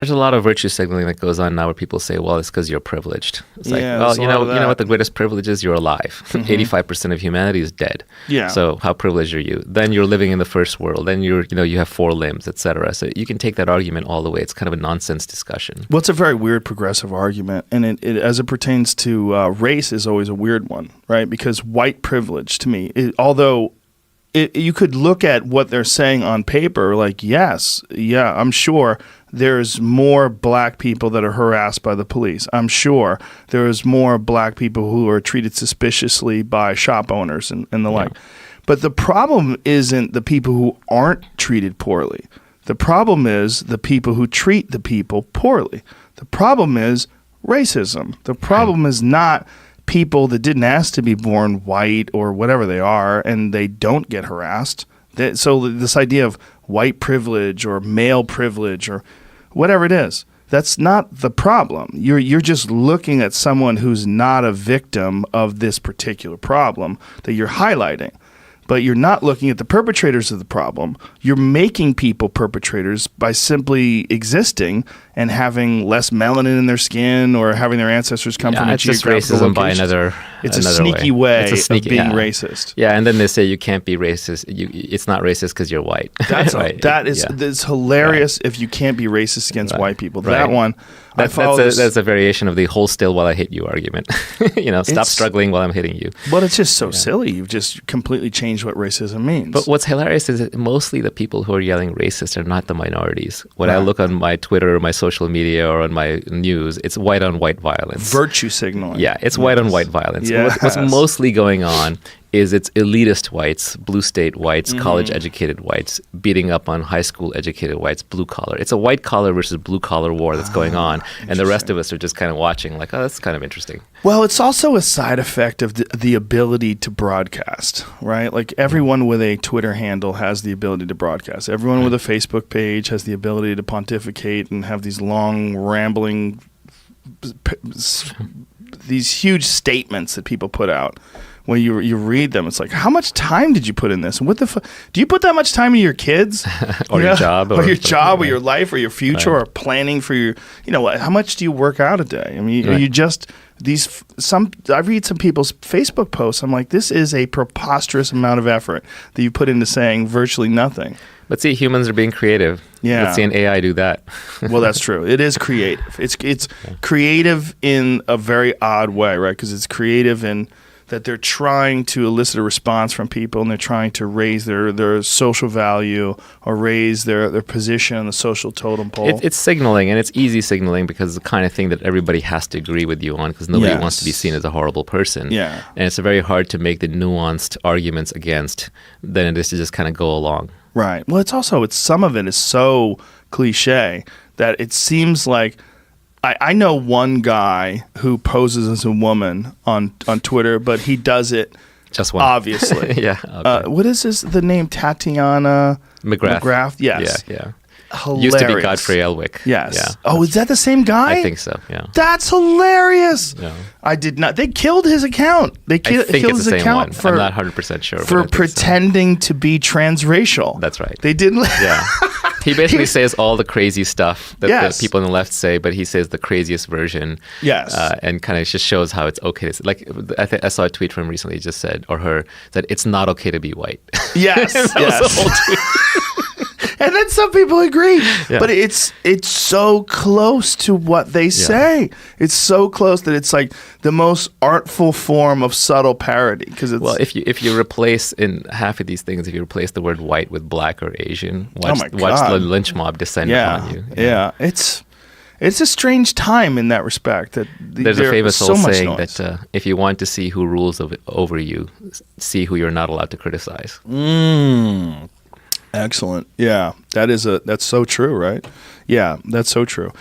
There's a lot of virtue signaling that goes on now where people say, well, it's because you're privileged. It's like, Yeah, well, there's a lot of you know that. what the greatest privilege is? You're alive. 85% of humanity is dead. Yeah. So how privileged are you? Then you're living in the first world. Then you have 4 limbs, etc. So you can take that argument all the way. It's kind of a nonsense discussion. Well, it's a very weird progressive argument, and it as it pertains to race is always a weird one, right? Because white privilege to me, although you could look at what they're saying on paper, like, yes, yeah, I'm sure there's more black people that are harassed by the police. I'm sure there's more black people who are treated suspiciously by shop owners and the like. But the problem isn't the people who aren't treated poorly. The problem is the people who treat the people poorly. The problem is racism. The problem is not people that didn't ask to be born white or whatever they are, and they don't get harassed. So this idea of white privilege or male privilege or whatever it is, that's not the problem. You're just looking at someone who's not a victim of this particular problem that you're highlighting. But you're not looking at the perpetrators of the problem. You're making people perpetrators by simply existing and having less melanin in their skin or having their ancestors come from a geographical it's just racism by location. It's a another sneaky way of being racist. Yeah, and then they say you can't be racist. It's not racist because you're white. That's hilarious if you can't be racist against white people. Right. That one, that's a variation of the hold still while I hit you argument. Stop struggling while I'm hitting you. But it's just so silly. You've just completely changed what racism means. But what's hilarious is that mostly the people who are yelling racist are not the minorities. When I look on my Twitter or my social media or on my news, it's white on white violence. Virtue signaling. Yeah, it's white on white violence. Yes. What's mostly going on is it's elitist whites, blue state whites, college-educated whites, beating up on high school-educated whites, blue-collar. It's a white-collar versus blue-collar war that's going on, and the rest of us are just kind of watching like, oh, that's kind of interesting. Well, it's also a side effect of the ability to broadcast, right? Like everyone with a Twitter handle has the ability to broadcast. Everyone with a Facebook page has the ability to pontificate and have these long, rambling, these huge statements that people put out. When you read them, it's like, how much time did you put in this? And what the do you put that much time in your kids, or your job, or your life, or your future, or planning for your, how much do you work out a day? I mean, you just I read some people's Facebook posts. I'm like, this is a preposterous amount of effort that you put into saying virtually nothing. But see, humans are being creative. Yeah. Let's see an AI do that. Well, that's true. It is creative. It's creative in a very odd way, right? Because it's creative in that they're trying to elicit a response from people, and they're trying to raise their social value or raise their position on the social totem pole. It's signaling, and it's easy signaling because it's the kind of thing that everybody has to agree with you on because nobody wants to be seen as a horrible person. Yeah. And it's very hard to make the nuanced arguments against than it is to just kind of go along. Right. Well, it's some of it is so cliche that it seems like I know one guy who poses as a woman on Twitter, but he does it just one. Obviously. Yeah. Okay. What is the name? Tatiana McGrath? Yes. Yeah. Hilarious. Used to be Godfrey Elwick. Yes. Yeah. Oh, is that the same guy? I think so, yeah. That's hilarious. Yeah. I did not. They killed his account. They killed his account for, I'm not 100% sure. For pretending to be transracial. That's right. They didn't. Yeah. He basically says all the crazy stuff that the people on the left say, but he says the craziest version. Yes. And kind of just shows how it's okay. I saw a tweet from him recently. He just said, or her, that it's not okay to be white. Yes. That was the whole tweet. And then some people agree, but it's so close to what they say. It's so close that it's like the most artful form of subtle parody. Because if you replace in half of these things, if you replace the word white with black or Asian, watch the lynch mob descend upon you. Yeah, it's a strange time in that respect. That there's a famous old saying that if you want to see who rules over you, see who you're not allowed to criticize. Excellent. Yeah, that's so true, right? Yeah, that's so true.